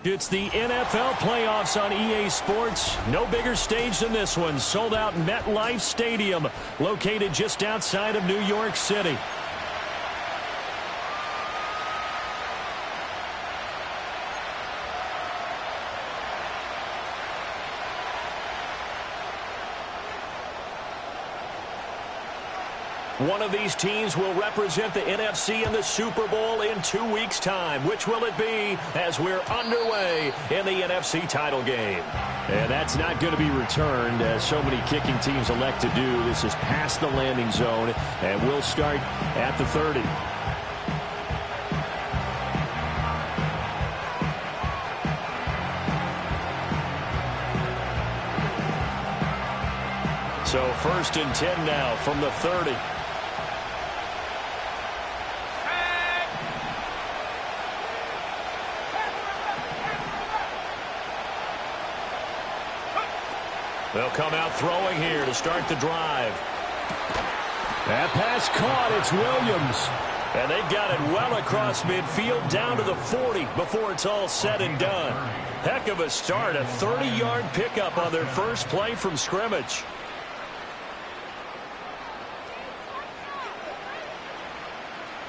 It's the NFL playoffs on EA Sports. No bigger stage than this one. Sold out MetLife Stadium, located just outside of New York City. One of these teams will represent the NFC in the Super Bowl in 2 weeks' time. Which will it be as we're underway in the NFC title game? And that's not going to be returned, as so many kicking teams elect to do. This is past the landing zone, and we'll start at the 30. So 1st and 10 now from the 30. They'll come out throwing here to start the drive. That pass caught. It's Williams. And they've got it well across midfield down to the 40 before it's all said and done. Heck of a start. A 30-yard pickup on their first play from scrimmage.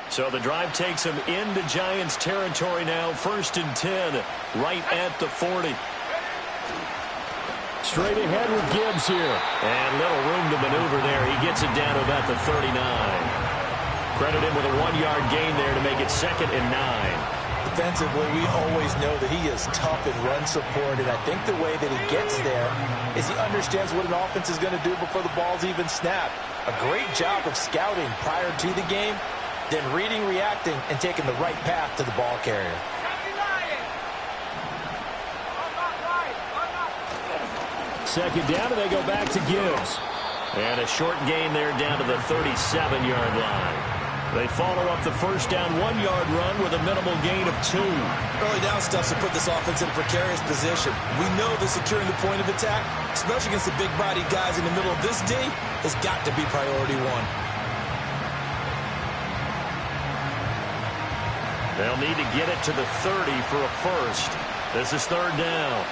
So the drive takes them into Giants territory now. 1st and 10 right at the 40. Straight ahead with Gibbs here. And little room to maneuver there. He gets it down to about the 39. Credit him with a 1-yard gain there to make it 2nd and 9. Defensively, we always know that he is tough in run support, and I think the way that he gets there is he understands what an offense is going to do before the ball's even snapped. A great job of scouting prior to the game, then reading, reacting, and taking the right path to the ball carrier. Second down, and they go back to Gibbs. And a short gain there down to the 37-yard line. They follow up the first down 1-yard run with a minimal gain of 2. Early down stuff to put this offense in a precarious position. We know that securing the point of attack, especially against the big-bodied guys in the middle of this D, has got to be priority 1. They'll need to get it to the 30 for a first. This is 3rd down.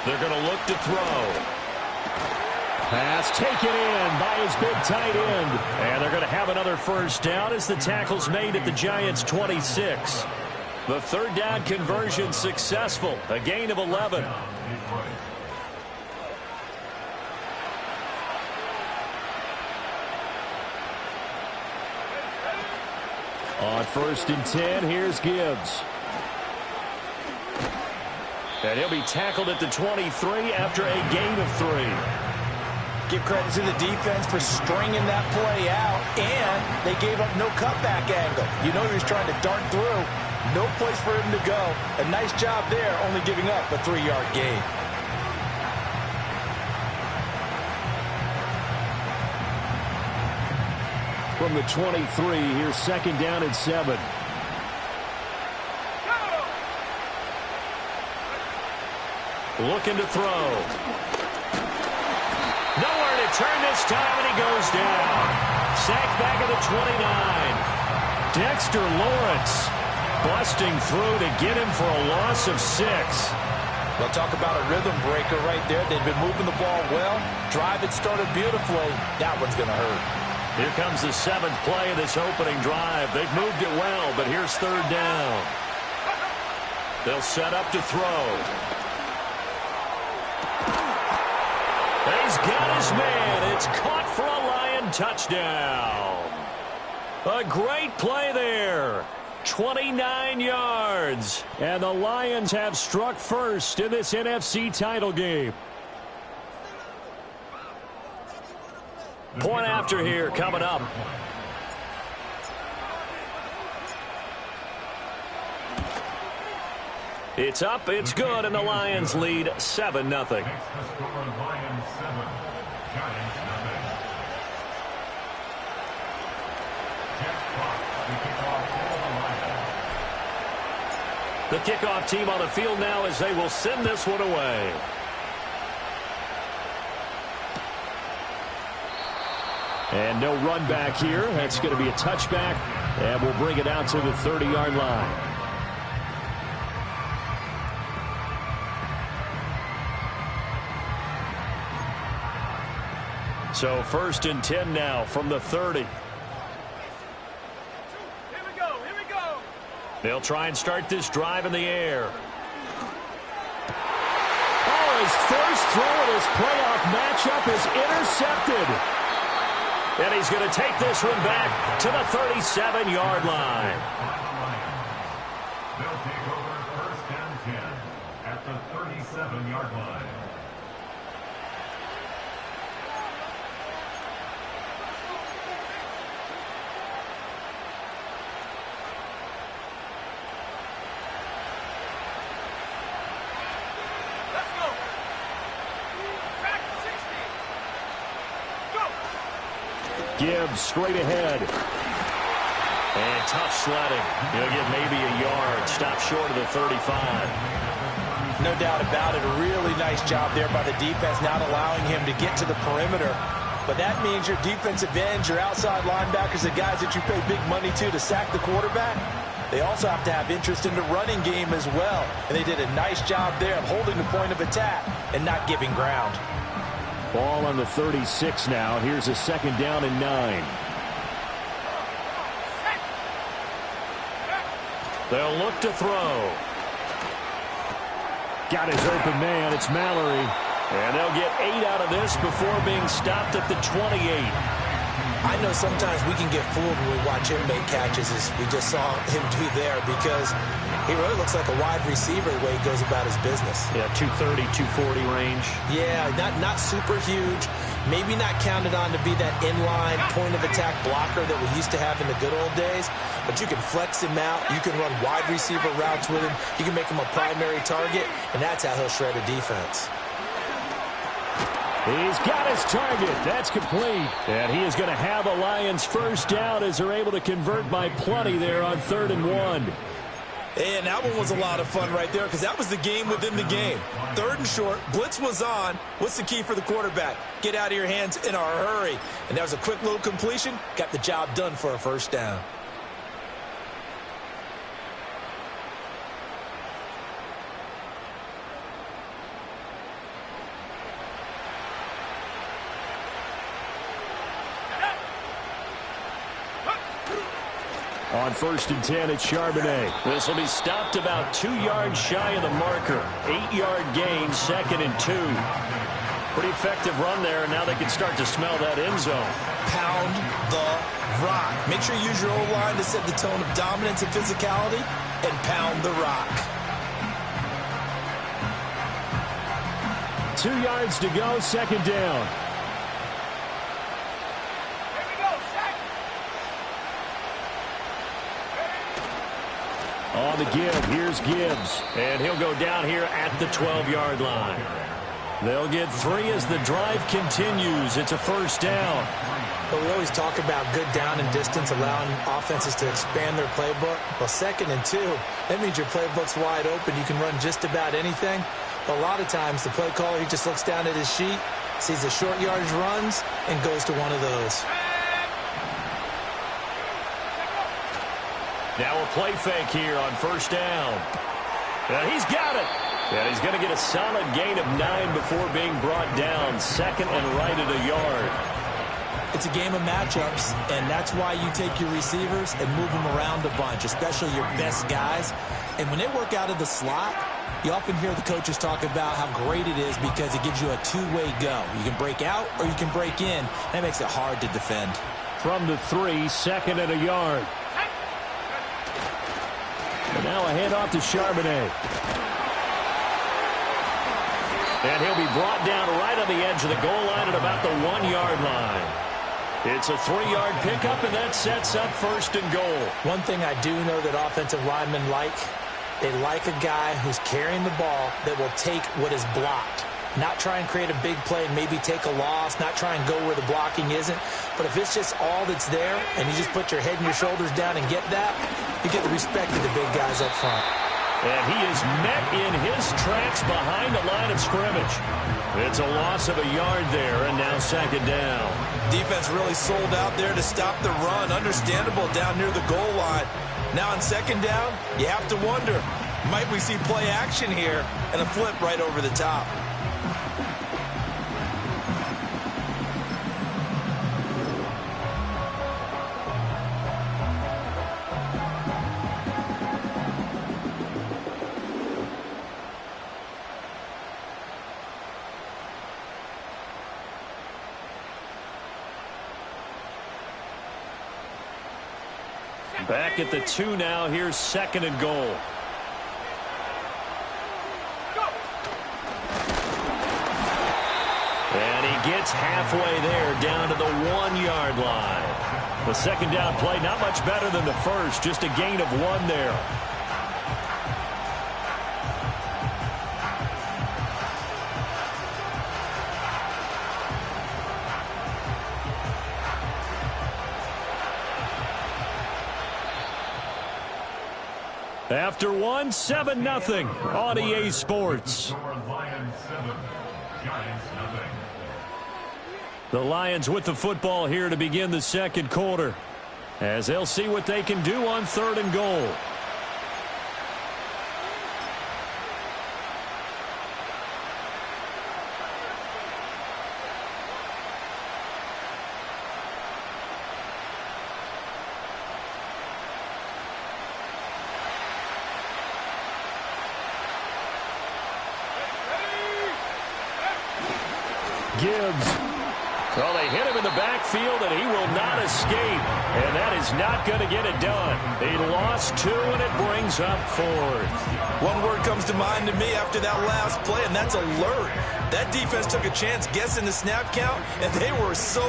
They're going to look to throw. Pass taken in by his big tight end. And they're going to have another first down as the tackle's made at the Giants' 26. The 3rd down conversion successful. A gain of 11. On 1st and 10, here's Gibbs. And he'll be tackled at the 23 after a gain of 3. Give credit to the defense for stringing that play out, and they gave up no cutback angle. You know he was trying to dart through. No place for him to go. A nice job there, only giving up a 3-yard gain. From the 23, here's 2nd down and 7. Looking to throw. Nowhere to turn this time, and he goes down. Sacked back at the 29. Dexter Lawrence busting through to get him for a loss of 6. Well, talk about a rhythm breaker right there. They've been moving the ball well. Drive it started beautifully. That one's going to hurt. Here comes the 7th play of this opening drive. They've moved it well, but here's 3rd down. They'll set up to throw. He's got his man. It's caught for a Lion touchdown. A great play there. 29 yards. And the Lions have struck first in this NFC title game. Point after here coming up. It's up, it's good, and the Lions lead 7-0. The kickoff team on the field now as they will send this one away. And no run back here. That's going to be a touchback And we'll bring it out to the 30-yard line. So 1st and 10 now from the 30. Here we go. They'll try and start this drive in the air. Oh, his first throw in his playoff matchup is intercepted. And he's going to take this one back to the 37-yard line. They'll take over 1st and 10 at the 37-yard line. Gibbs straight ahead. And tough sledding. He'll get maybe a yard. Stop short of the 35. No doubt about it. A really nice job there by the defense, not allowing him to get to the perimeter. But that means your defensive ends, your outside linebackers, the guys that you pay big money to sack the quarterback, they also have to have interest in the running game as well. And they did a nice job there of holding the point of attack and not giving ground. Ball on the 36 now. Here's a 2nd down and 9. They'll look to throw. Got his open man. It's Mallory. And they'll get 8 out of this before being stopped at the 28. I know sometimes we can get fooled when we watch him make catches, as we just saw him do there, because he really looks like a wide receiver the way he goes about his business. Yeah, 230, 240 range. Yeah, not super huge. Maybe not counted on to be that inline point-of-attack blocker that we used to have in the good old days. But you can flex him out. You can run wide receiver routes with him. You can make him a primary target, and that's how he'll shred a defense. He's got his target. That's complete. And he is going to have the Lions first down as they're able to convert by plenty there on 3rd and 1. And that one was a lot of fun right there, because that was the game within the game. 3rd and short, blitz was on. What's the key for the quarterback? Get out of your hands in a hurry. And that was a quick little completion. Got the job done for a first down. On 1st and 10, it's Charbonnet. This will be stopped about 2 yards shy of the marker. 8-yard gain, 2nd and 2. Pretty effective run there, and now they can start to smell that end zone. Pound the rock. Make sure you use your O-line to set the tone of dominance and physicality, and pound the rock. 2 yards to go, 2nd down. On the give, here's Gibbs. And he'll go down here at the 12-yard line. They'll get 3 as the drive continues. It's a first down. But we always talk about good down and distance, allowing offenses to expand their playbook. Well, 2nd and 2, that means your playbook's wide open. You can run just about anything. But a lot of times, the play caller, he just looks down at his sheet, sees the short yardage runs, and goes to one of those. Now a play fake here on first down. And he's got it. And he's going to get a solid gain of 9 before being brought down. 2nd and right at a yard. It's a game of matchups, and that's why you take your receivers and move them around a bunch, especially your best guys. And when they work out of the slot, you often hear the coaches talk about how great it is because it gives you a two-way go. You can break out or you can break in. That makes it hard to defend. From the 3, 2nd and a yard. And now a handoff to Charbonnet. And he'll be brought down right on the edge of the goal line at about the 1-yard line. It's a 3-yard pickup, and that sets up 1st and goal. One thing I do know that offensive linemen like, they like a guy who's carrying the ball that will take what is blocked. Not try and create a big play and maybe take a loss, not try and go where the blocking isn't. But if it's just all that's there and you just put your head and your shoulders down and get that, you get the respect of the big guys up front. And he is met in his tracks behind the line of scrimmage. It's a loss of a yard there, and now second down. Defense really sold out there to stop the run. Understandable down near the goal line. Now on second down, you have to wonder, might we see play action here and a flip right over the top? Back at the 2 now. Here's second and goal. And he gets halfway there down to the 1-yard line. The second down play not much better than the first. Just a gain of 1 there. After 1, 7-0 on EA Sports. Lions 7, Giants nothing. The Lions with the football here to begin the second quarter, as they'll see what they can do on third and goal. Gibbs. Well, they hit him in the backfield, and he will not escape. And that is not going to get it done. He lost 2, and it brings up 4th. One word comes to mind to me after that last play, and that's alert. That defense took a chance guessing the snap count, and they were so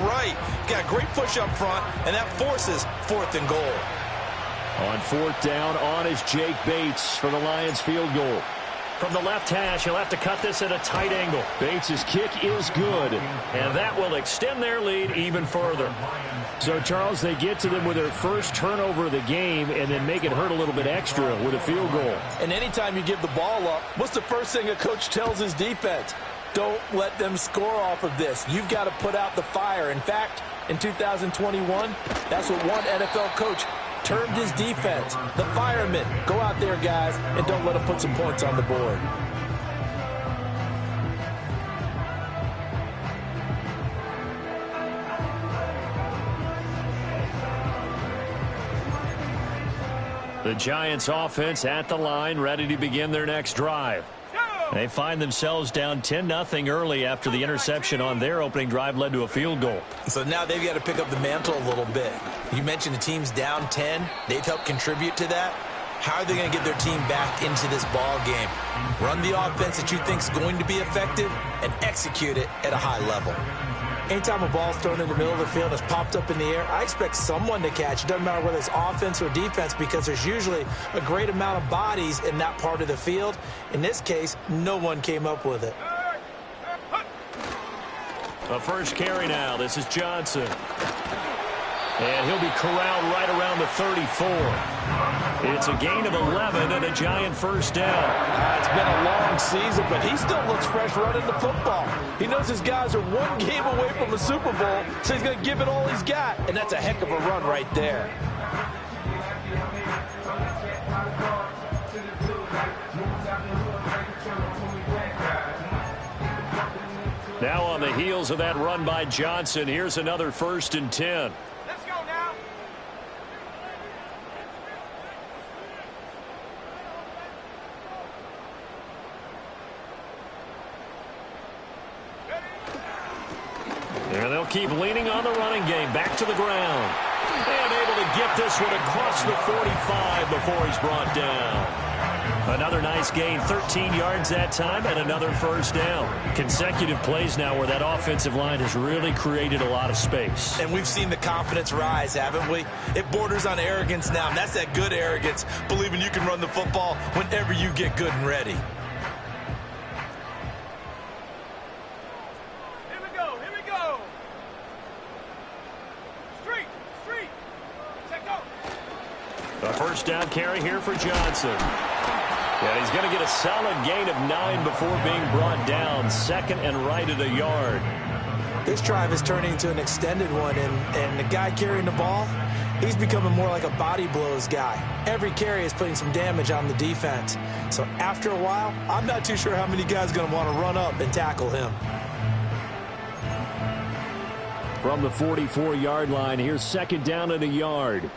right. Got great push up front, and that forces 4th and goal. On 4th down, on is Jake Bates for the Lions field goal. From the left hash, he'll have to cut this at a tight angle. Bates' kick is good, and that will extend their lead even further. So, Charles, they get to them with their first turnover of the game and then make it hurt a little bit extra with a field goal. And anytime you give the ball up, what's the first thing a coach tells his defense? Don't let them score off of this. You've got to put out the fire. In fact, in 2021, that's what one NFL coach termed his defense. The firemen. Go out there, guys, and don't let them put some points on the board. The Giants offense at the line, ready to begin their next drive. They find themselves down 10-0 early after the interception on their opening drive led to a field goal. So now they've got to pick up the mantle a little bit. You mentioned the team's down 10. They've helped contribute to that. How are they going to get their team back into this ball game? Run the offense that you think is going to be effective and execute it at a high level. Anytime a ball's thrown in the middle of the field and it's popped up in the air, I expect someone to catch. It doesn't matter whether it's offense or defense, because there's usually a great amount of bodies in that part of the field. In this case, no one came up with it. The first carry now. This is Johnson. And he'll be corralled right around the 34. It's a gain of 11 and a Giant first down. It's been a long season, but he still looks fresh running the football. He knows his guys are one game away from a Super Bowl, so he's going to give it all he's got. And that's a heck of a run right there. Now on the heels of that run by Johnson, here's another 1st and 10. Let's go now. And they'll keep leaning on the running game. Back to the ground. And able to get this one across the 45 before he's brought down. Another nice gain, 13 yards that time, and another first down. Consecutive plays now where that offensive line has really created a lot of space. And we've seen the confidence rise, haven't we? It borders on arrogance now, and that's that good arrogance, believing you can run the football whenever you get good and ready. Here we go. Here we go. Street. Check out. A first down carry here for Johnson. And he's going to get a solid gain of 9 before being brought down. Second and right at a yard. This drive is turning into an extended one, and the guy carrying the ball, he's becoming more like a body blows guy. Every carry is putting some damage on the defense. So after a while, I'm not too sure how many guys are going to want to run up and tackle him. From the 44-yard line, here's second down and a yard.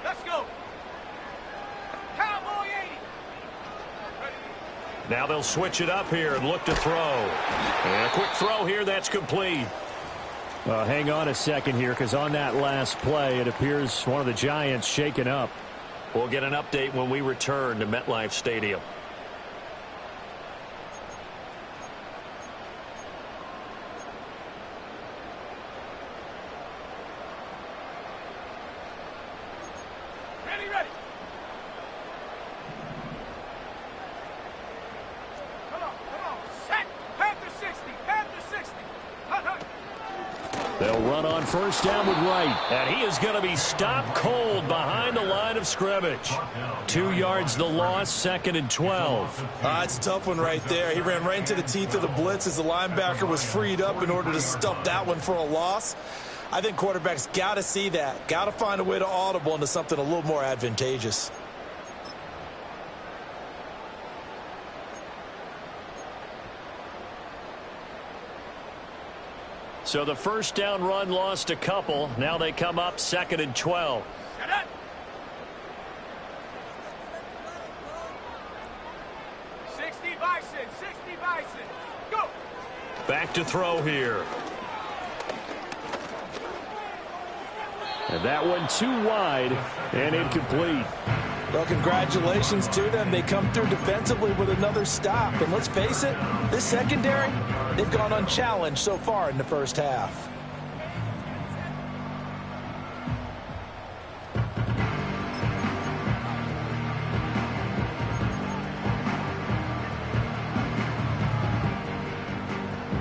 Let's go. Cowboy 80. Now they'll switch it up here and look to throw. And a quick throw here, that's complete. Hang on a second here, because on that last play, it appears one of the Giants shaken up. We'll get an update when we return to MetLife Stadium. Ready. Come on. Set. Panther 60. Hut. They'll run on first down with Wright. And he is going to be stopped cold behind the line of scrimmage. 2 yards the loss, second and 12. It's a tough one right there. He ran right into the teeth of the blitz as the linebacker was freed up in order to stuff that one for a loss. I think quarterbacks got to see that. Got to find a way to audible into something a little more advantageous. So the first down run lost a couple. Now they come up second and 12. Set up. 60 Bison. Go. Back to throw here. And that one too wide and incomplete. Well, congratulations to them. They come through defensively with another stop. And let's face it, this secondary, they've gone unchallenged so far in the first half.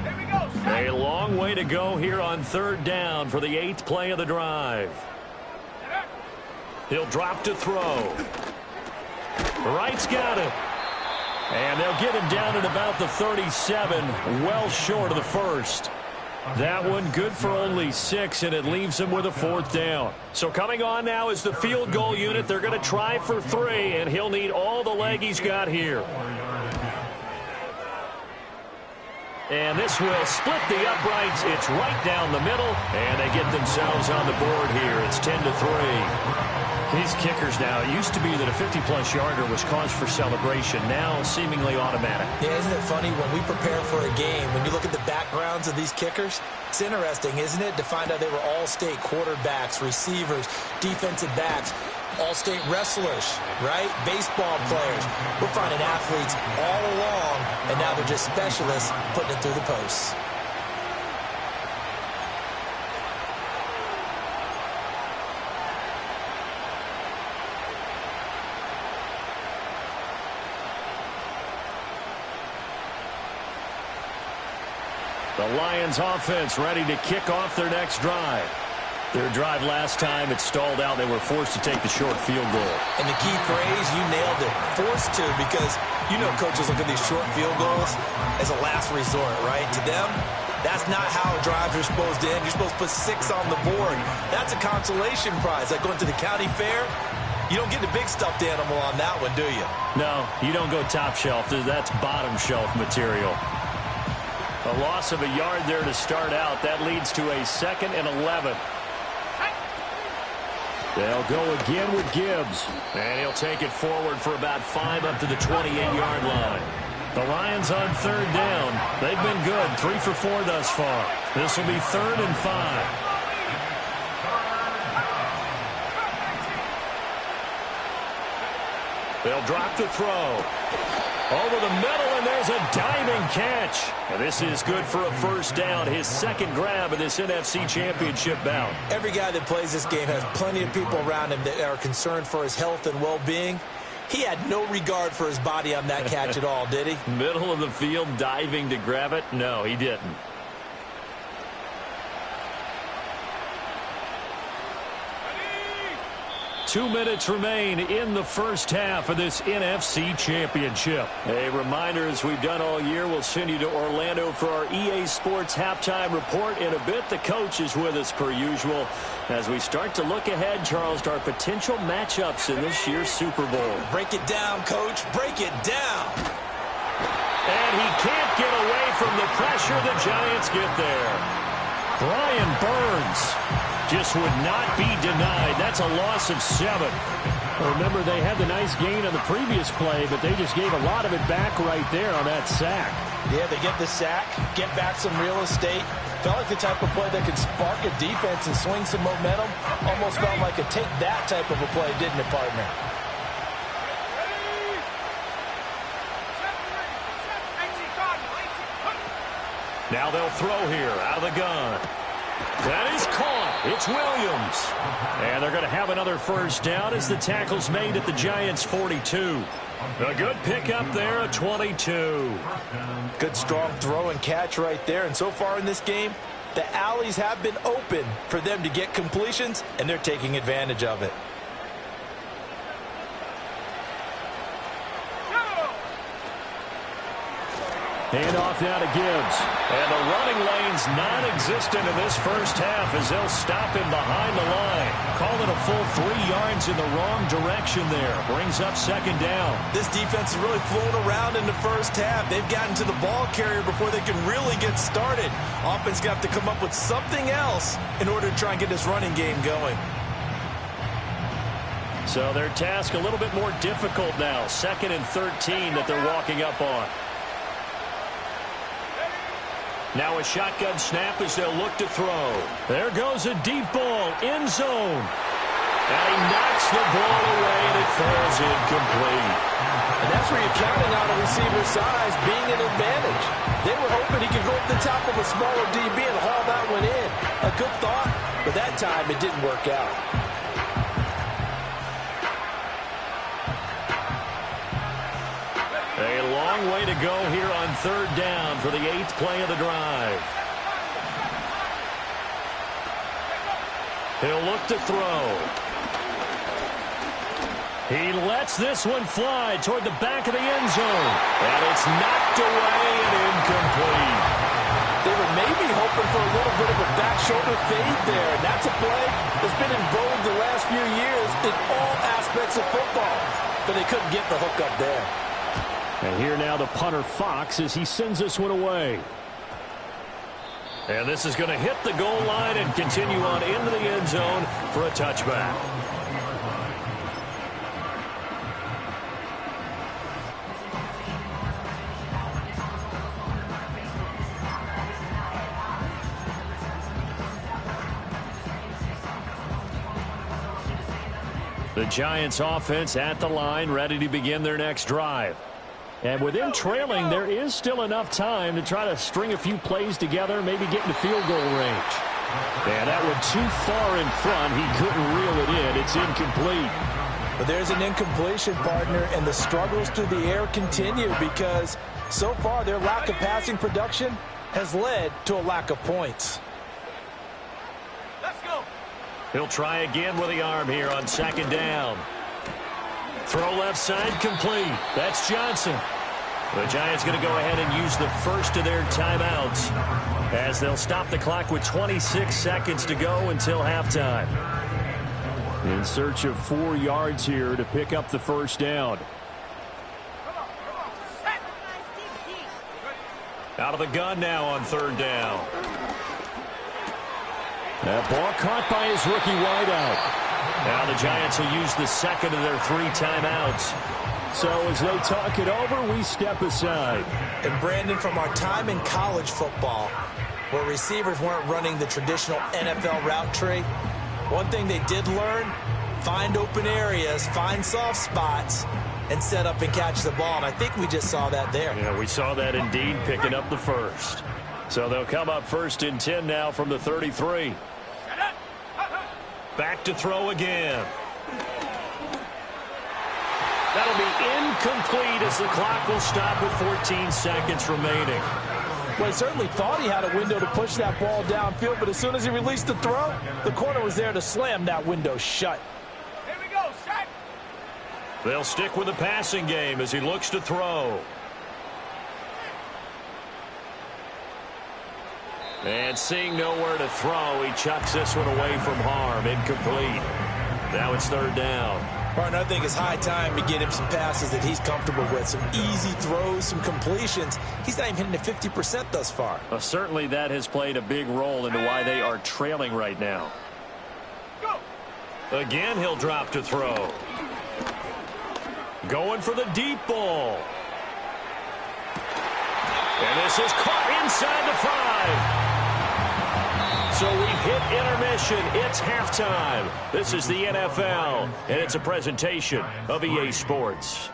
Here we go. Set. A long way to go here on third down for the 8th play of the drive. He'll drop to throw. Wright's got it. And they'll get him down at about the 37, well short of the first. That one good for only 6, and it leaves him with a 4th down. So coming on now is the field goal unit. They're going to try for 3, and he'll need all the leg he's got here. And this will split the uprights. It's right down the middle, and they get themselves on the board here. It's 10-3. These kickers now, it used to be that a 50-plus yarder was cause for celebration. Now seemingly automatic. Yeah, isn't it funny when we prepare for a game, when you look at the backgrounds of these kickers, it's interesting, isn't it, to find out they were all-state quarterbacks, receivers, defensive backs, all-state wrestlers, right? Baseball players. We're finding athletes all along, and now they're just specialists putting it through the posts. The Lions offense ready to kick off their next drive. Their drive last time, it stalled out. They were forced to take the short field goal. And the key phrase, you nailed it, forced to, because you know coaches look at these short field goals as a last resort, right? To them, that's not how drives are supposed to end. You're supposed to put 6 on the board. That's a consolation prize. Like going to the county fair, you don't get the big stuffed animal on that one, do you? No, you don't go top shelf. That's bottom shelf material. A loss of a yard there to start out. That leads to a 2nd and 11. They'll go again with Gibbs. And he'll take it forward for about 5 up to the 28-yard line. The Lions on third down. They've been good. 3 for 4 thus far. This will be 3rd and 5. They'll drop the throw. Over the middle, and there's a diving catch. And this is good for a first down. His 2nd grab of this NFC Championship bout. Every guy that plays this game has plenty of people around him that are concerned for his health and well-being. He had no regard for his body on that catch at all, did he? Middle of the field, diving to grab it? No, he didn't. 2 minutes remain in the first half of this NFC Championship. A reminder, as we've done all year, we'll send you to Orlando for our EA Sports halftime report in a bit. The coach is with us per usual as we start to look ahead, Charles, to our potential matchups in this year's Super Bowl. Break it down, Coach. Break it down. And he can't get away from the pressure. The Giants get there. Brian Burns just would not be denied. That's a loss of 7. Remember, they had the nice gain on the previous play, but they just gave a lot of it back right there on that sack. Yeah, they get the sack, get back some real estate. Felt like the type of play that could spark a defense and swing some momentum. Almost felt like a take that type of a play, didn't it, partner? Now they'll throw here out of the gun. That is caught. It's Williams. And they're going to have another first down as the tackle's made at the Giants' 42. A good pickup there, a 22. Good strong throw and catch right there. And so far in this game, the alleys have been open for them to get completions, and they're taking advantage of it. Hand off now to Gibbs. And the running lane's non-existent in this first half as they'll stop him behind the line. Call it a full 3 yards in the wrong direction there. Brings up second down. This defense has really flown around in the first half. They've gotten to the ball carrier before they can really get started. Offense got to come up with something else in order to try and get this running game going. So their task a little bit more difficult now. 2nd and 13 that they're walking up on. Now a shotgun snap as they'll look to throw. There goes a deep ball, end zone. And he knocks the ball away, and it falls incomplete. And that's where you're counting on a receiver's size being an advantage. They were hoping he could go up the top of a smaller DB and haul that one in. A good thought, but that time it didn't work out. A long way to go here on 3rd down for the 8th play of the drive. He'll look to throw. He lets this one fly toward the back of the end zone. And it's knocked away and incomplete. They were maybe hoping for a little bit of a back shoulder fade there. And that's a play that's been in vogue the last few years in all aspects of football. But they couldn't get the hook up there. And here now the punter Fox as he sends this one away. And this is going to hit the goal line and continue on into the end zone for a touchback. The Giants offense at the line, ready to begin their next drive. And with them trailing, there is still enough time to try to string a few plays together, maybe get into field goal range. And that went too far in front. He couldn't reel it in. It's incomplete. But there's an incompletion, partner, and the struggles through the air continue because so far their lack of passing production has led to a lack of points. Let's go. He'll try again with the arm here on 2nd down. Throw left side complete. That's Johnson. The Giants going to go ahead and use the first of their timeouts as they'll stop the clock with 26 seconds to go until halftime. In search of 4 yards here to pick up the first down. Out of the gun now on 3rd down. That ball caught by his rookie wideout. Now the Giants will use the 2nd of their 3 timeouts. So as they talk it over, we step aside. And Brandon, from our time in college football, where receivers weren't running the traditional NFL route tree, one thing they did learn, find open areas, find soft spots, and set up and catch the ball. And I think we just saw that there. Yeah, we saw that indeed, picking up the first. So they'll come up 1st and 10 now from the 33. Back to throw again. That'll be incomplete as the clock will stop with 14 seconds remaining. Well, he certainly thought he had a window to push that ball downfield, but as soon as he released the throw, the corner was there to slam that window shut. Here we go. They'll stick with the passing game as he looks to throw. And seeing nowhere to throw, he chucks this one away from harm. Incomplete. Now it's third down. Partner, I think it's high time to get him some passes that he's comfortable with. Some easy throws, some completions. He's not even hitting the 50% thus far. Well, certainly that has played a big role into why they are trailing right now. Again, he'll drop to throw. Going for the deep ball. And this is caught inside the 5. So we've hit intermission. It's halftime. This is the NFL, and it's a presentation of EA Sports.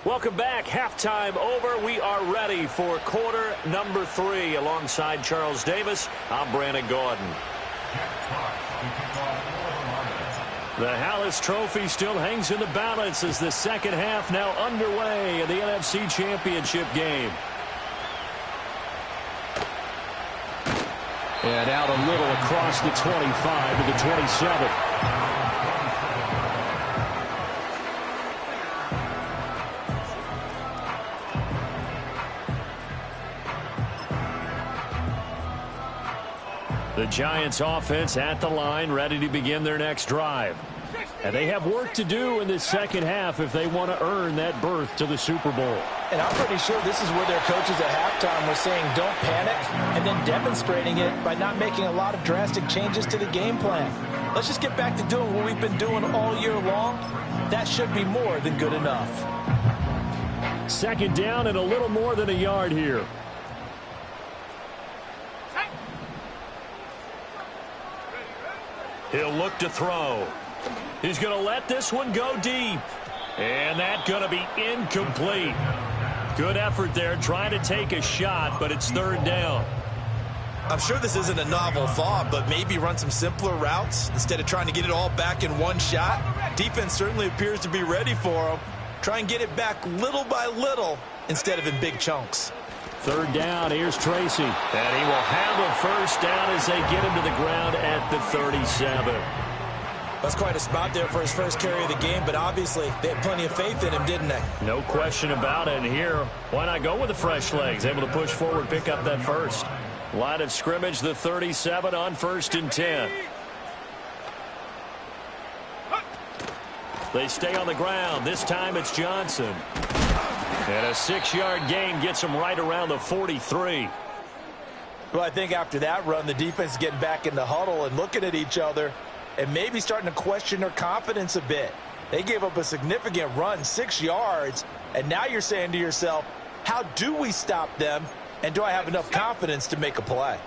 Welcome back. Halftime over. We are ready for quarter number 3. Alongside Charles Davis, I'm Brandon Gordon. The Hallis Trophy still hangs in the balance as the second half now underway in the NFC Championship game. And out a little across the 25 to the 27. The Giants offense at the line, ready to begin their next drive. And they have work to do in this second half if they want to earn that berth to the Super Bowl. And I'm pretty sure this is where their coaches at halftime were saying don't panic, and then demonstrating it by not making a lot of drastic changes to the game plan. Let's just get back to doing what we've been doing all year long. That should be more than good enough. Second down and a little more than a yard here. He'll look to throw. He's going to let this one go deep. And that's going to be incomplete. Good effort there trying to take a shot, but it's third down. I'm sure this isn't a novel thought, but maybe run some simpler routes instead of trying to get it all back in one shot. Defense certainly appears to be ready for him. Try and get it back little by little instead of in big chunks. Third down, here's Tracy. And he will have a first down as they get him to the ground at the 37. That's quite a spot there for his first carry of the game, but obviously they had plenty of faith in him, didn't they? No question about it. And here, why not go with the fresh legs? Able to push forward, pick up that first. Line of scrimmage, the 37 on 1st and 10. They stay on the ground. This time it's Johnson. And a 6-yard gain gets him right around the 43. Well, I think after that run, the defense is getting back in the huddle and looking at each other and maybe starting to question their confidence a bit. They gave up a significant run, 6 yards, and now you're saying to yourself, how do we stop them, and do I have enough confidence to make a play?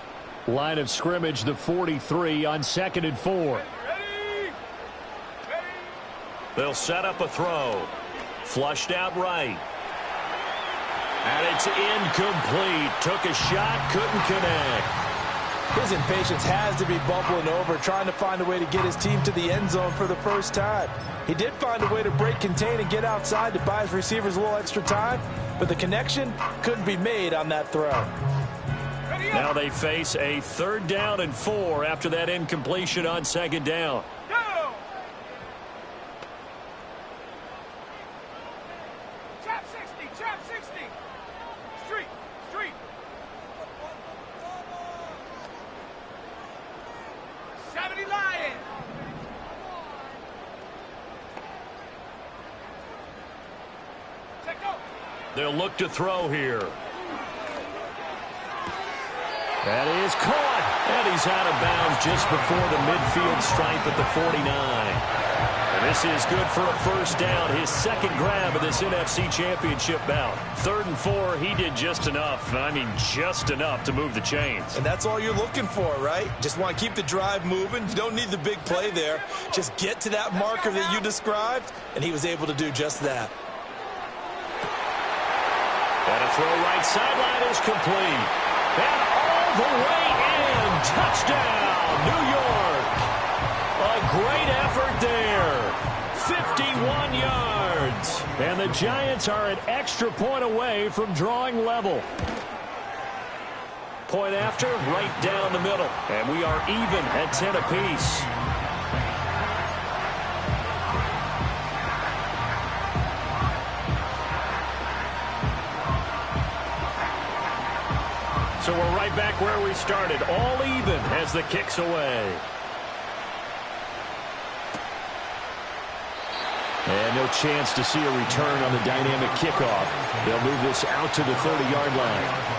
Line of scrimmage, the 43 on 2nd and 4. They'll set up a throw. Flushed out right. And it's incomplete. Took a shot, couldn't connect. His impatience has to be bubbling over, trying to find a way to get his team to the end zone for the first time. He did find a way to break contain and get outside to buy his receivers a little extra time, but the connection couldn't be made on that throw. Now they face a 3rd down and 4 after that incompletion on 2nd down. They'll look to throw here. That is caught. And he's out of bounds just before the midfield stripe at the 49. And this is good for a first down. His second grab of this NFC Championship bout. 3rd and 4, he did just enough. I mean, just enough to move the chains. And that's all you're looking for, right? Just want to keep the drive moving. You don't need the big play there. Just get to that marker that you described, and he was able to do just that. And a throw right sideline is complete. And all the way in. Touchdown, New York. A great effort there. 51 yards. And the Giants are an extra point away from drawing level. Point after, right down the middle. And we are even at 10 apiece. So we're right back where we started, all even as the kick's away. And no chance to see a return on the dynamic kickoff. They'll move this out to the 30-yard line.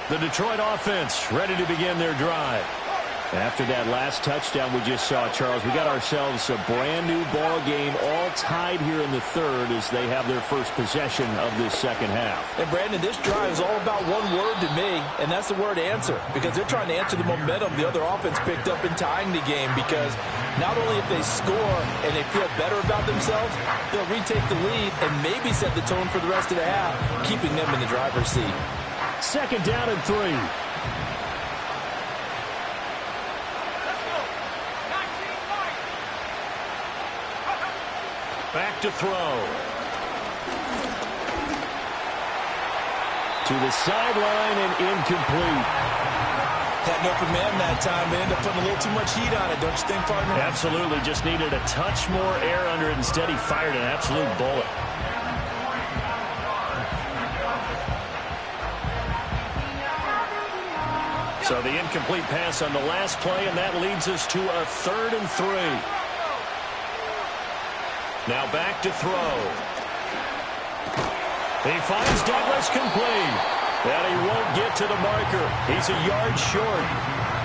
The Detroit offense ready to begin their drive. After that last touchdown we just saw, Charles, we got ourselves a brand-new ball game, all tied here in the third as they have their first possession of this second half. And, Brandon, this drive is all about one word to me, and that's the word answer, because they're trying to answer the momentum the other offense picked up in tying the game, because not only if they score and they feel better about themselves, they'll retake the lead and maybe set the tone for the rest of the half, keeping them in the driver's seat. Second down and 3. Back to throw. To the sideline and incomplete. Had an open man that time. They ended up putting a little too much heat on it, don't you think, partner? Absolutely. Just needed a touch more air under it. Instead, he fired an absolute bullet. So the incomplete pass on the last play, and that leads us to a 3rd and 3. Now back to throw. He finds Douglas complete. And he won't get to the marker. He's a yard short.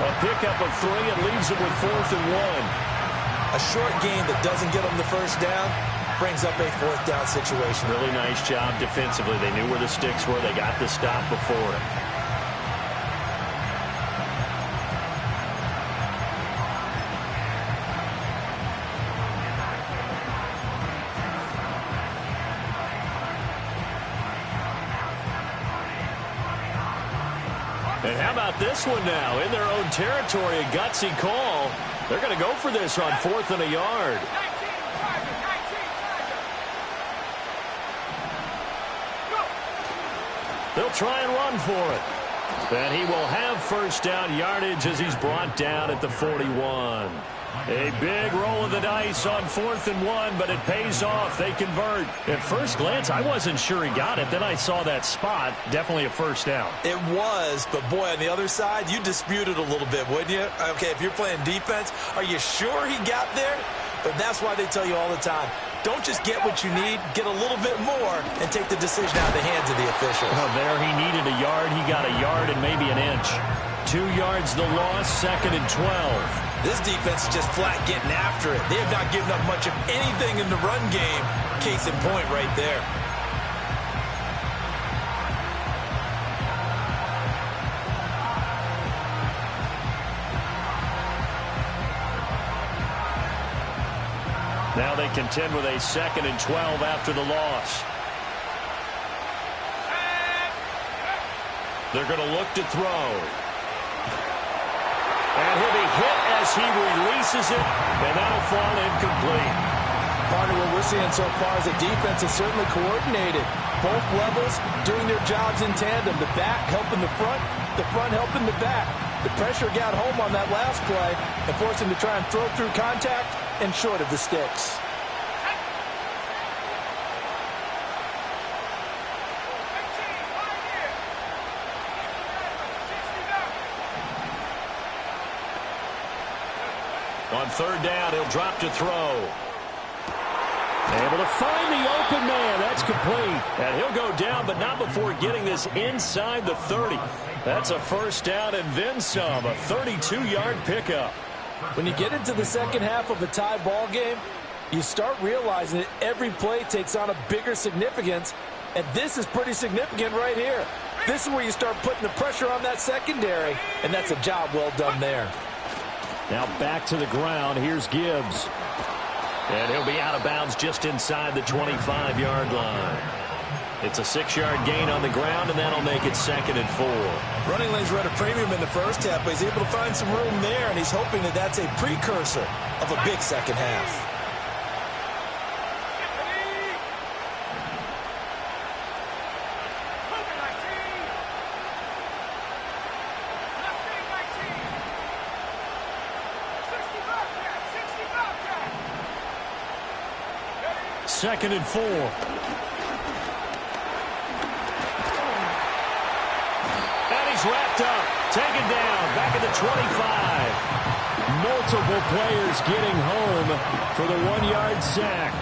A pickup of 3 and leaves him with 4th and 1. A short gain that doesn't get him the first down brings up a 4th down situation. Really nice job defensively. They knew where the sticks were. They got the stop before it. And how about this one now? In their own territory, a gutsy call. They're going to go for this on 4th and a yard. They'll try and run for it. And he will have first down yardage as he's brought down at the 41. A big roll of the dice on 4th and 1, but it pays off. They convert. At first glance, I wasn't sure he got it. Then I saw that spot. Definitely a first down. It was, but boy, on the other side, you dispute it a little bit, wouldn't you? Okay, if you're playing defense, are you sure he got there? But that's why they tell you all the time, don't just get what you need, get a little bit more, and take the decision out of the hands of the official. Well, there he needed a yard. He got a yard and maybe an inch. 2 yards the loss, 2nd and 12. This defense is just flat getting after it. They have not given up much of anything in the run game. Case in point right there. Now they contend with a 2nd and 12 after the loss. They're going to look to throw. And he'll be hit as he releases it, and that'll fall incomplete. Part of what we're seeing so far is the defense is certainly coordinated. Both levels doing their jobs in tandem. The back helping the front helping the back. The pressure got home on that last play and forced him to try and throw through contact and short of the sticks. On 3rd down, he'll drop to throw. Able to find the open man. That's complete. And he'll go down, but not before getting this inside the 30. That's a first down and then some. A 32-yard pickup. When you get into the second half of a tie ball game, you start realizing that every play takes on a bigger significance, and this is pretty significant right here. This is where you start putting the pressure on that secondary, and that's a job well done there. Now back to the ground. Here's Gibbs. And he'll be out of bounds just inside the 25-yard line. It's a 6-yard gain on the ground, and that'll make it 2nd and 4. Running lanes were at a premium in the first half, but he's able to find some room there, and he's hoping that that's a precursor of a big second half. Second and 4. And he's wrapped up. Taken down. Back at the 25. Multiple players getting home for the 1-yard sack.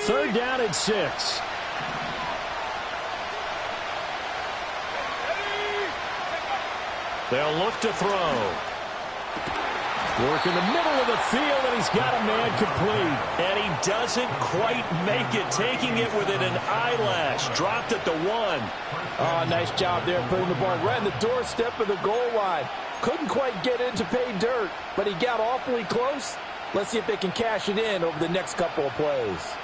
Third down at 6. They'll look to throw. Work in the middle of the field, and he's got a man complete. And he doesn't quite make it, taking it within an eyelash. Dropped at the 1. Oh, nice job there putting the ball right in the doorstep of the goal line. Couldn't quite get in to pay dirt, but he got awfully close. Let's see if they can cash it in over the next couple of plays.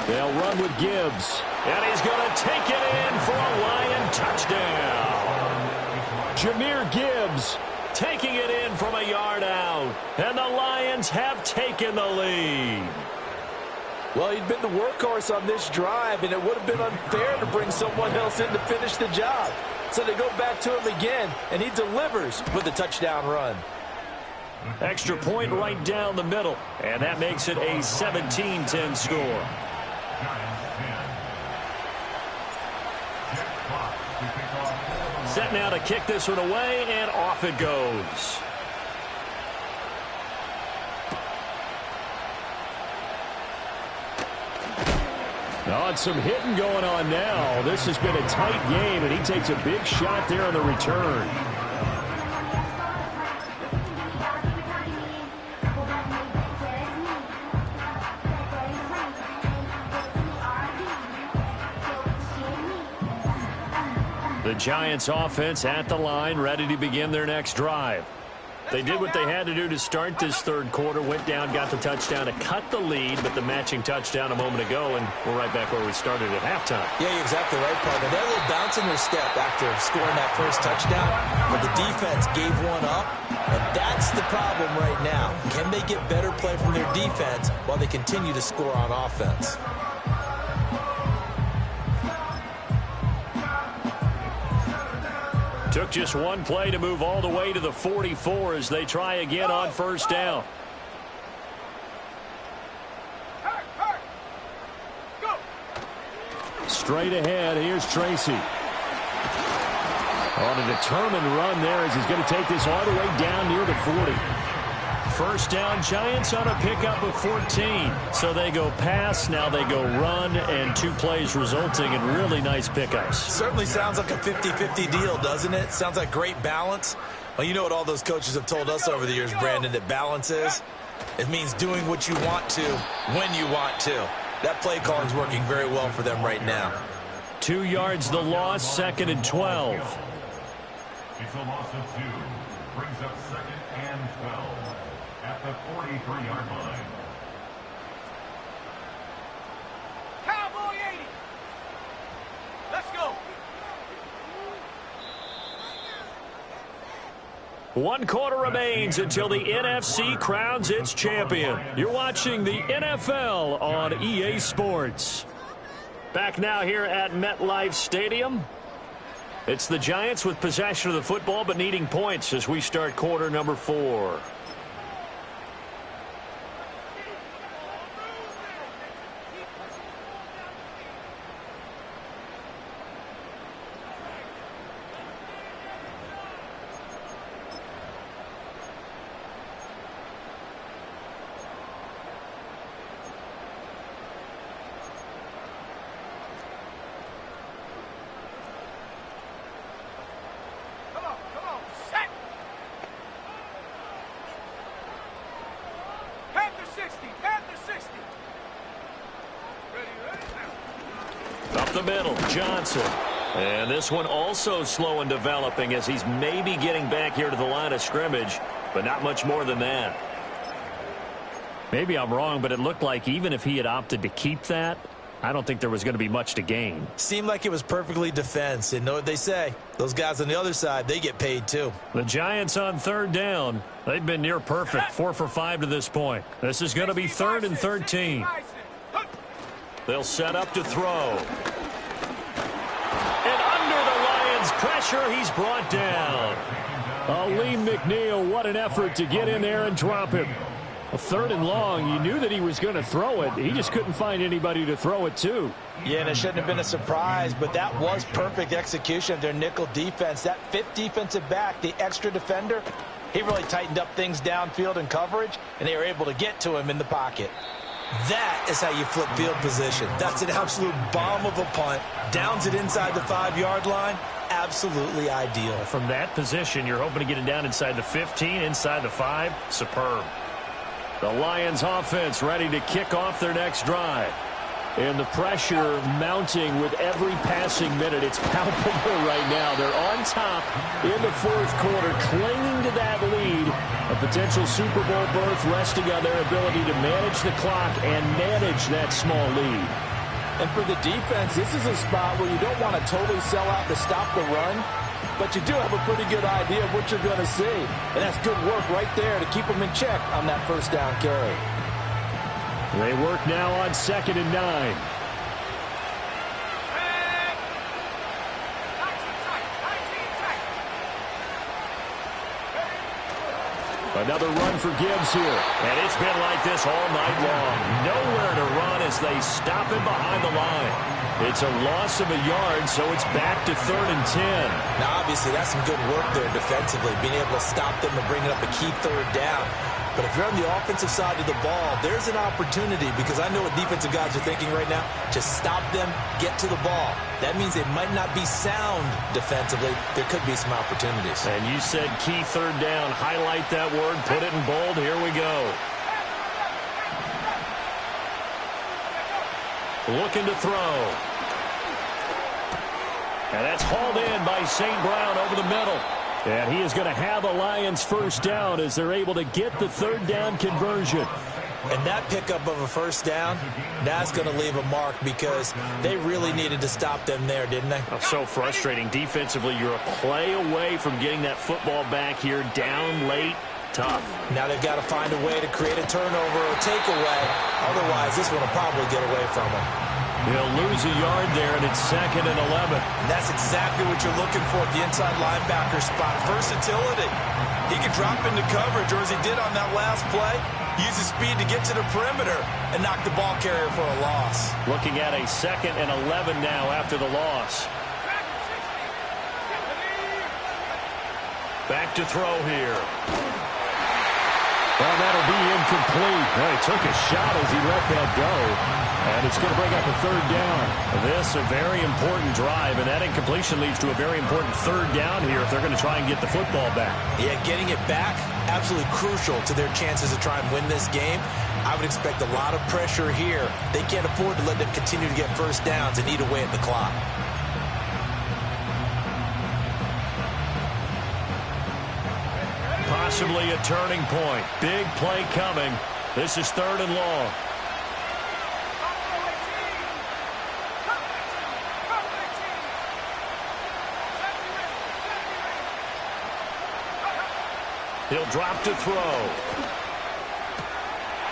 They'll run with Gibbs. And he's going to take it in for a Lion touchdown. Jahmyr Gibbs taking it in from a yard out. And the Lions have taken the lead. Well, he'd been the workhorse on this drive, and it would have been unfair to bring someone else in to finish the job. So they go back to him again, and he delivers with a touchdown run. Extra point right down the middle. And that makes it a 17-10 score. Set now to kick this one away, and off it goes. Oh, and some hitting going on now. This has been a tight game, and he takes a big shot there on the return. The Giants offense at the line, ready to begin their next drive. They did what they had to do to start this third quarter, went down, got the touchdown to cut the lead, but the matching touchdown a moment ago, and we're right back where we started at halftime. Yeah, you're exactly right, partner. They had a little bounce in their step after scoring that first touchdown, but the defense gave one up, and that's the problem right now. Can they get better play from their defense while they continue to score on offense? Took just one play to move all the way to the 44 as they try again on first down. Straight ahead, here's Tracy. On a determined run there as he's going to take this all the way down near the 40. First down, Giants on a pickup of 14. So they go pass, now they go run, and 2 plays resulting in really nice pickups. Certainly sounds like a 50-50 deal, doesn't it? Sounds like great balance. Well, you know what all those coaches have told us over the years, Brandon, that balance is? It means doing what you want to when you want to. That play calling is working very well for them right now. 2 yards the loss, 2nd and 12. It's a loss of 2. Brings up 2nd and 12 at the 43-yard line. Cowboy 80. Let's go. 1 quarter remains until the NFC crowns its champion. You're watching the NFL on EA Sports. Back now here at MetLife Stadium. It's the Giants with possession of the football but needing points as we start quarter number 4. the middle. Johnson. And this one also slow in developing as he's maybe getting back here to the line of scrimmage, but not much more than that. Maybe I'm wrong, but it looked like even if he had opted to keep that, I don't think there was going to be much to gain. Seemed like it was perfectly defense. And know what they say? Those guys on the other side, they get paid too. The Giants on third down. They've been near perfect, 4 for 5 to this point. This is going to be 3rd and 13. They'll set up to throw. And under the Lions' pressure, he's brought down. Lee McNeil, what an effort to get in there and drop him. A 3rd and long, you knew that he was going to throw it. He just couldn't find anybody to throw it to. Yeah, and it shouldn't have been a surprise, but that was perfect execution of their nickel defense. That 5th defensive back, the extra defender, he really tightened up things downfield in coverage, and they were able to get to him in the pocket. That is how you flip field position. That's an absolute bomb of a punt. Downs it inside the 5-yard line. Absolutely ideal. From that position, you're hoping to get it down inside the 15, inside the 5. Superb. The Lions offense ready to kick off their next drive. And the pressure mounting with every passing minute. It's palpable right now. They're on top in the 4th quarter, clinging to that lead. A potential Super Bowl berth resting on their ability to manage the clock and manage that small lead. And for the defense, this is a spot where you don't want to totally sell out to stop the run, but you do have a pretty good idea of what you're going to see. And that's good work right there to keep them in check on that 1st down carry. They work now on 2nd and 9. Another run for Gibbs here. And it's been like this all night long. Nowhere to run as they stop him behind the line. It's a loss of a yard, so it's back to 3rd and 10. Now, obviously, that's some good work there defensively, being able to stop them and bring up a key 3rd down. But if you're on the offensive side of the ball, there's an opportunity, because I know what defensive guys are thinking right now. Just stop them, get to the ball. That means they might not be sound defensively. There could be some opportunities. And you said key 3rd down. Highlight that word. Put it in bold. Here we go. Looking to throw. And that's hauled in by St. Brown over the middle. And he is going to have a Lions 1st down as they're able to get the 3rd down conversion. And that pickup of a 1st down, that's going to leave a mark, because they really needed to stop them there, didn't they? Oh, so frustrating. Defensively, you're a play away from getting that football back here, down late. Tough. Now they've got to find a way to create a turnover or takeaway. Otherwise, this one will probably get away from them. He'll lose a yard there, and it's 2nd and 11. And that's exactly what you're looking for at the inside linebacker spot. Versatility. He can drop into coverage, or as he did on that last play, use his speed to get to the perimeter and knock the ball carrier for a loss. Looking at a 2nd and 11 now after the loss. Back to throw here. Well, that'll be incomplete. Well, he took a shot as he let that go. And it's going to bring up a 3rd down. This a very important drive, and that incompletion leads to a very important 3rd down here if they're going to try and get the football back. Yeah, getting it back, absolutely crucial to their chances to try and win this game. I would expect a lot of pressure here. They can't afford to let them continue to get 1st downs and eat away at the clock. Possibly a turning point. Big play coming. This is 3rd and long. He'll drop to throw.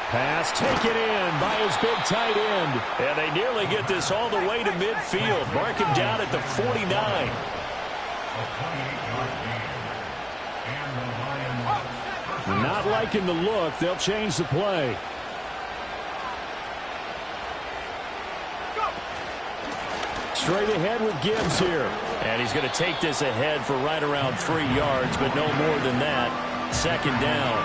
Pass taken in by his big tight end. And they nearly get this all the way to midfield. Mark him down at the 49. Not liking the look. They'll change the play. Straight ahead with Gibbs here. And he's going to take this ahead for right around 3 yards, but no more than that. 2nd down.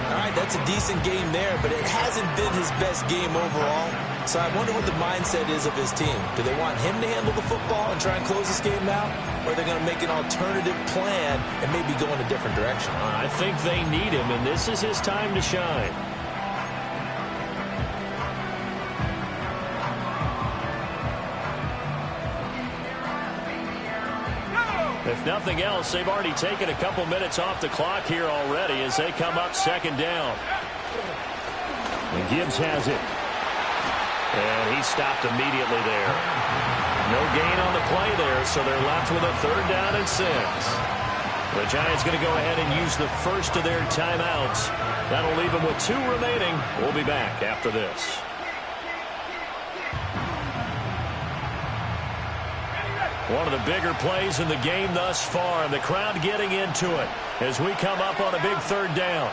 All right, that's a decent game there, but it hasn't been his best game overall. So I wonder what the mindset is of his team. Do they want him to handle the football and try and close this game out? Or are they going to make an alternative plan and maybe go in a different direction? I think they need him, and this is his time to shine. If nothing else, they've already taken a couple minutes off the clock here already as they come up second down. And Gibbs has it. And he stopped immediately there. No gain on the play there, so they're left with a 3rd down and 6. The Giants going to go ahead and use the first of their timeouts. That'll leave them with 2 remaining. We'll be back after this. One of the bigger plays in the game thus far, and the crowd getting into it as we come up on a big 3rd down.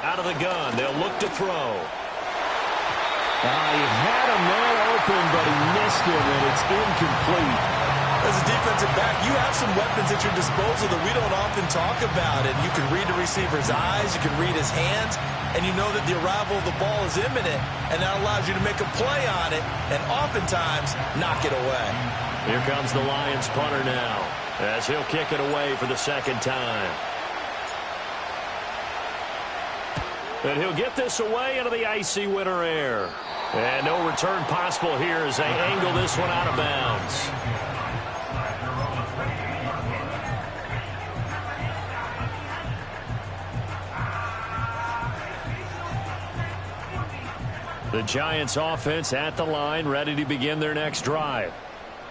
Out of the gun, they'll look to throw. He had a man open, but he missed him, and it's incomplete. As a defensive back, you have some weapons at your disposal that we don't often talk about. And you can read the receiver's eyes, you can read his hands, and you know that the arrival of the ball is imminent, and that allows you to make a play on it and oftentimes knock it away. Here comes the Lions punter now as he'll kick it away for the 2nd time. And he'll get this away into the icy winter air. And no return possible here as they angle this one out of bounds. The Giants offense at the line, ready to begin their next drive.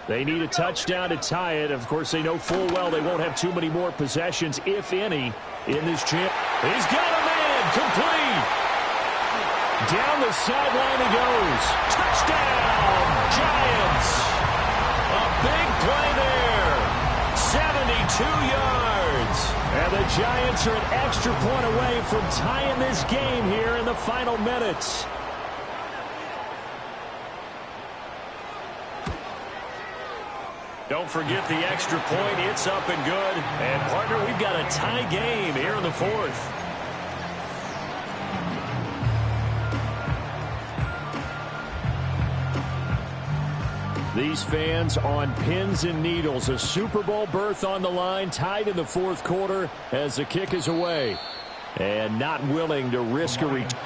They need a touchdown to tie it. Of course, they know full well they won't have too many more possessions, if any, in this champ. He's got a man, complete. Down the sideline he goes. Touchdown, Giants. A big play there. 72 yards. And the Giants are an extra point away from tying this game here in the final minutes. Don't forget the extra point. It's up and good. And, partner, we've got a tie game here in the 4th. These fans on pins and needles. A Super Bowl berth on the line, tied in the 4th quarter as the kick is away. And not willing to risk a return.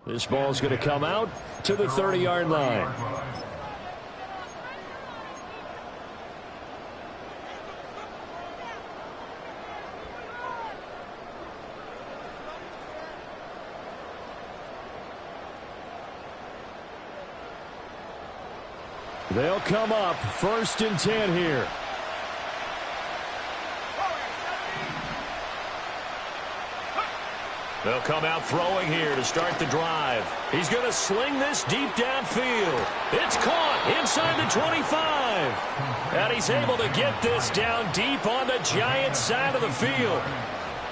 This ball's going to come out to the 30-yard line. They'll come up 1st and 10 here. They'll come out throwing here to start the drive. He's going to sling this deep downfield. It's caught inside the 25. And he's able to get this down deep on the Giants side of the field.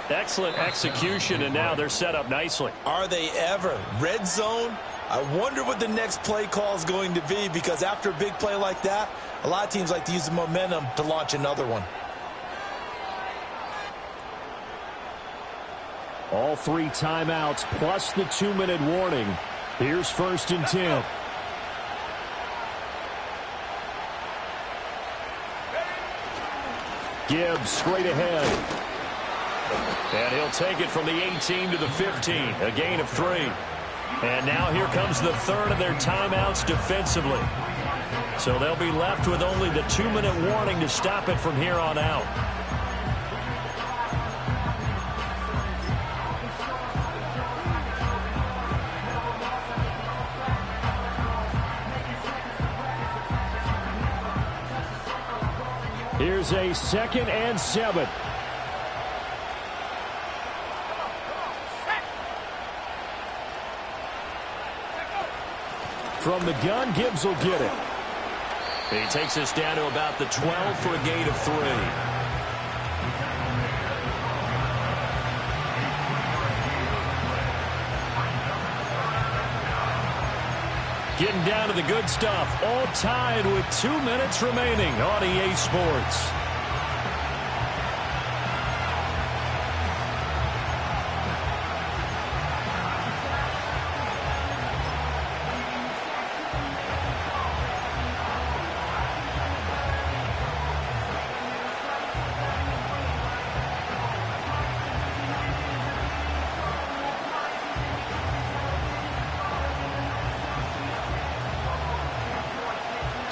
Excellent execution, and now they're set up nicely. Are they ever? Red zone? I wonder what the next play call is going to be, because after a big play like that, a lot of teams like to use the momentum to launch another one. All 3 timeouts plus the 2-minute warning. Here's 1st and 10. Gibbs straight ahead. And he'll take it from the 18 to the 15. A gain of 3. And now here comes the 3rd of their timeouts defensively. So they'll be left with only the 2-minute warning to stop it from here on out. Here's a 2nd and 7. From the gun, Gibbs will get it. He takes us down to about the 12 for a gain of 3. Getting down to the good stuff. All tied with 2 minutes remaining on EA Sports.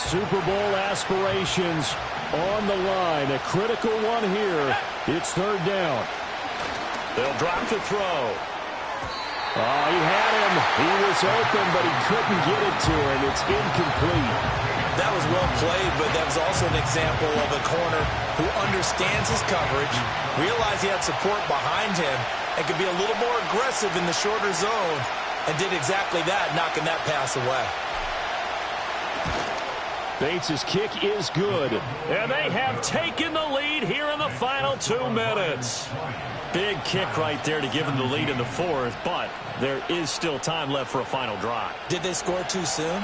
Super Bowl aspirations on the line. A critical one here. It's 3rd down. They'll drop to throw. Oh, he had him. He was open, but he couldn't get it to him. It's incomplete. That was well played, but that was also an example of a corner who understands his coverage, realized he had support behind him, and could be a little more aggressive in the shorter zone, and did exactly that, knocking that pass away. Bates' kick is good. And they have taken the lead here in the final 2 minutes. Big kick right there to give them the lead in the 4th, but there is still time left for a final drive. Did they score too soon?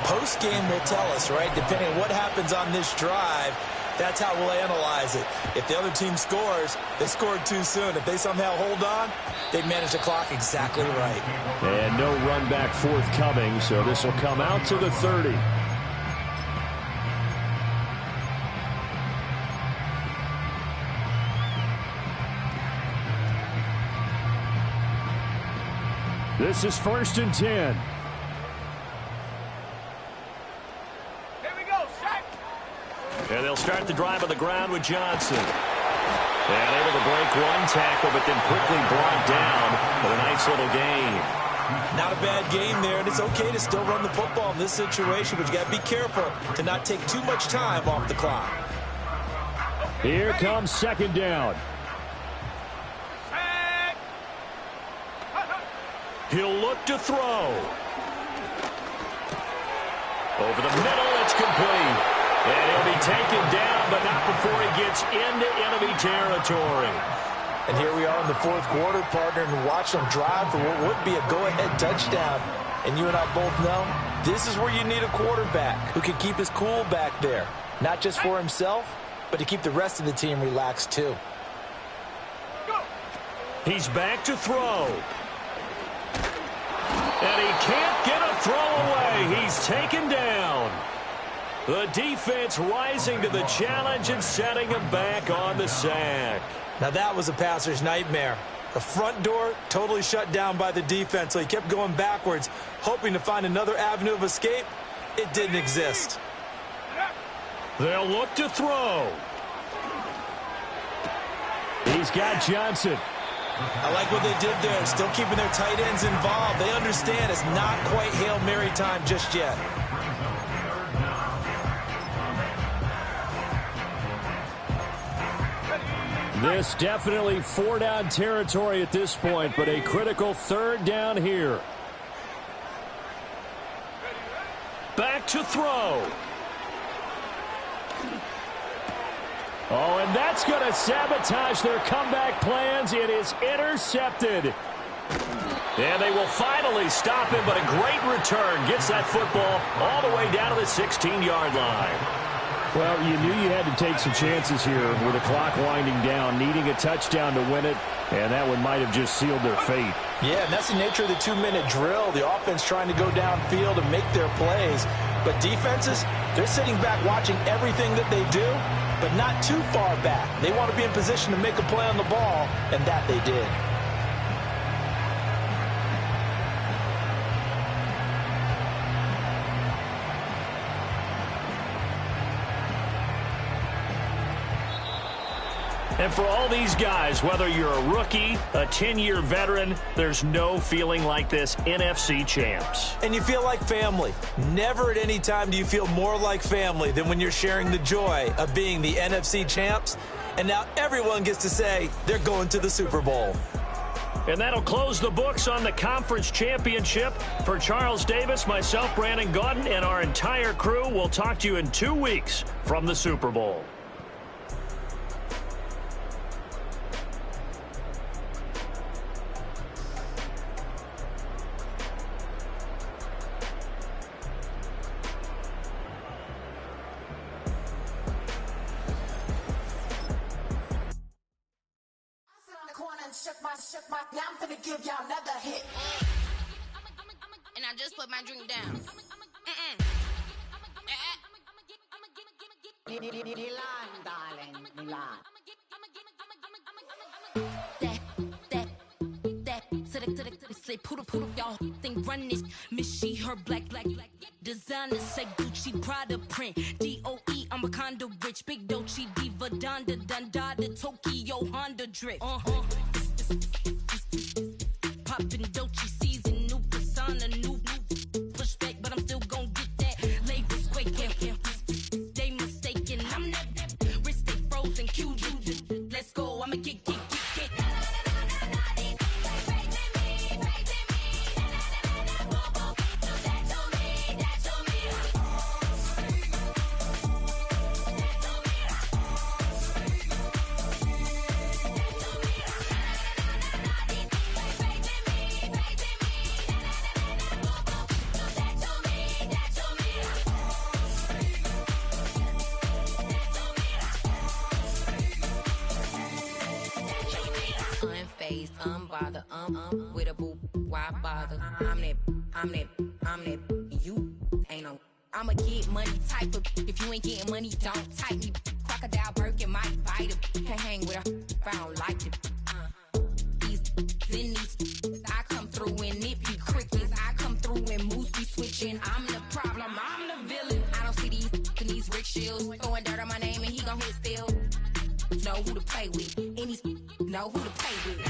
Post-game will tell us, right? Depending on what happens on this drive, that's how we'll analyze it. If the other team scores, they scored too soon. If they somehow hold on, they manage the clock exactly right. And no run back forthcoming, so this will come out to the 30. This is 1st and 10. Here we go, set. And they'll start the drive on the ground with Johnson. And able to break one tackle, but then quickly brought down with a nice little gain. Not a bad game there, and it's okay to still run the football in this situation, but you got to be careful to not take too much time off the clock. Here comes 2nd down. He'll look to throw. Over the middle, it's complete. And he'll be taken down, but not before he gets into enemy territory. And here we are in the 4th quarter, partner, and watch them drive for what would be a go-ahead touchdown. And you and I both know this is where you need a quarterback who can keep his cool back there. Not just for himself, but to keep the rest of the team relaxed too. He's back to throw. And he can't get a throw away. He's taken down. The defense rising to the challenge and setting him back on the sack. Now that was a passer's nightmare. The front door totally shut down by the defense, so he kept going backwards, hoping to find another avenue of escape. It didn't exist. They'll look to throw. He's got Johnson. I like what they did there, still keeping their tight ends involved. They understand it's not quite Hail Mary time just yet. This definitely 4-down territory at this point, but a critical 3rd down here. Back to throw. Oh, and that's going to sabotage their comeback plans. It is intercepted. And they will finally stop him, but a great return gets that football all the way down to the 16-yard line. Well, you knew you had to take some chances here with the clock winding down, needing a touchdown to win it, and that one might have just sealed their fate. Yeah, and that's the nature of the 2-minute drill. The offense trying to go downfield and make their plays. But defenses, they're sitting back watching everything that they do, but not too far back. They want to be in position to make a play on the ball, and that they did. And for all these guys, whether you're a rookie, a 10-year veteran, there's no feeling like this NFC champs. And you feel like family. Never at any time do you feel more like family than when you're sharing the joy of being the NFC champs. And now everyone gets to say they're going to the Super Bowl. And that'll close the books on the conference championship. For Charles Davis, myself, Brandon Gaudin, and our entire crew, we'll talk to you in 2 weeks from the Super Bowl. Now I'm gonna give y'all another hit. And I just put my drink down. Milan, darling, Milan. Say poodle, y'all think run this. Miss she, her black. Designer say Gucci, Prada print. DOE, I'm a condo rich. Big Dolce, Diva, Donda, Tokyo, Honda drip. Poppin' Dolce season, new persona, new pushback, but I'm still gon' get that. Labels quaking, they mistaken. I'm that wrist stay frozen, QU. Let's go, I'ma get. Unbothered, with a boo, why bother? I'm that, you ain't no. I'ma get money type of, if you ain't getting money, don't type me. Crocodile Birkin might bite him. Can't hang with her if I don't like it. These, I come through in nippy crickets. I come through in moose be switching. I'm the problem, I'm the villain. I don't see these rickshaws throwing dirt on my name and he gon' hit still. Know who to play with, and he's know who to play with.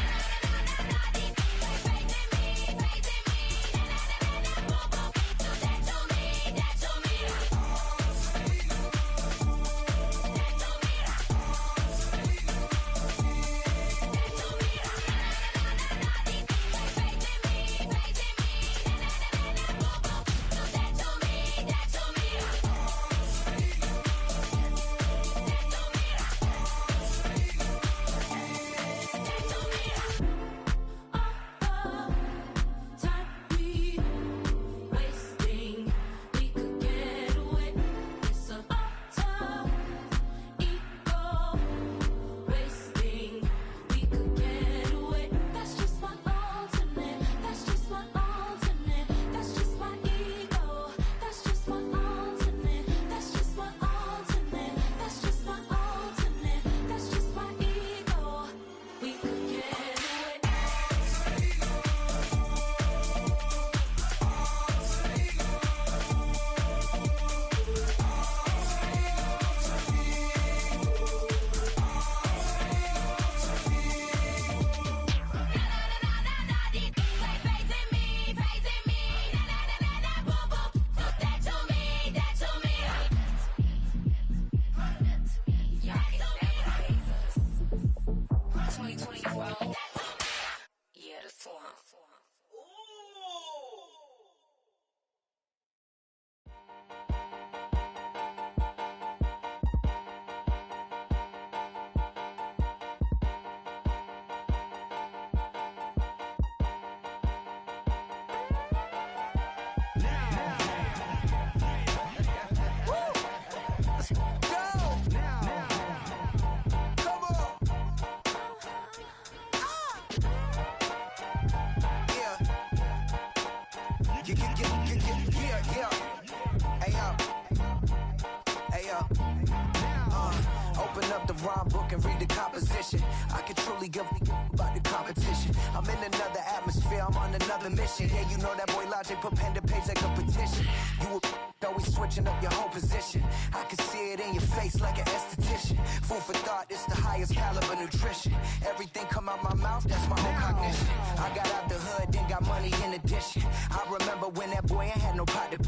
Open up the rhyme book and read the composition. I can truly give about the competition. I'm in another atmosphere, I'm on another mission. Yeah, you know that boy Logic put pen to page like a petition. You Always switching up your whole position. I can see it in your face like an esthetician. Food for thought, it's the highest caliber nutrition. Everything come out my mouth, that's my own cognition. I got out the hood, then got money in addition. I remember when that boy ain't had no pot to.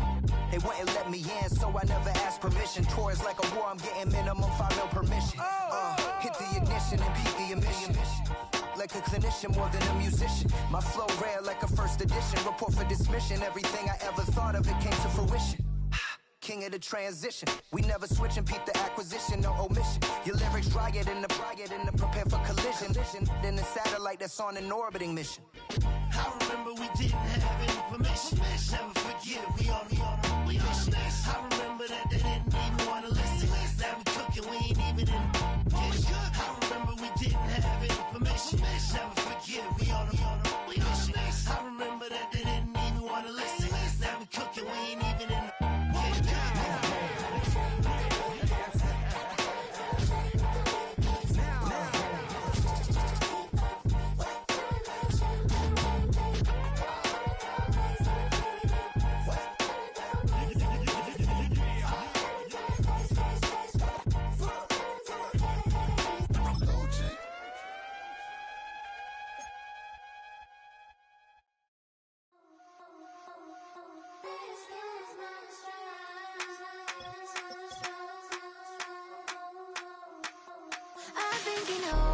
They wouldn't let me in, so I never asked permission. Tours like a war, I'm getting minimum 5 mil permission. Hit the ignition and beat the emission. Like a clinician more than a musician. My flow rare like a first edition. Report for dismission. Everything I ever thought of, it came to fruition. King of the transition. We never switch and peep the acquisition, no omission. Your lyrics dry it in the prepare for collision. Then the satellite that's on an orbiting mission. I remember we didn't have any permission. Never forget, we on mission. I remember that they didn't even want to listen. Now we cooking, we ain't even in the kitchen. I remember we didn't have any permission. Never forget, we on mission. I remember that they didn't even want to listen. Now we cooking, we ain't even in the kitchen. I've been,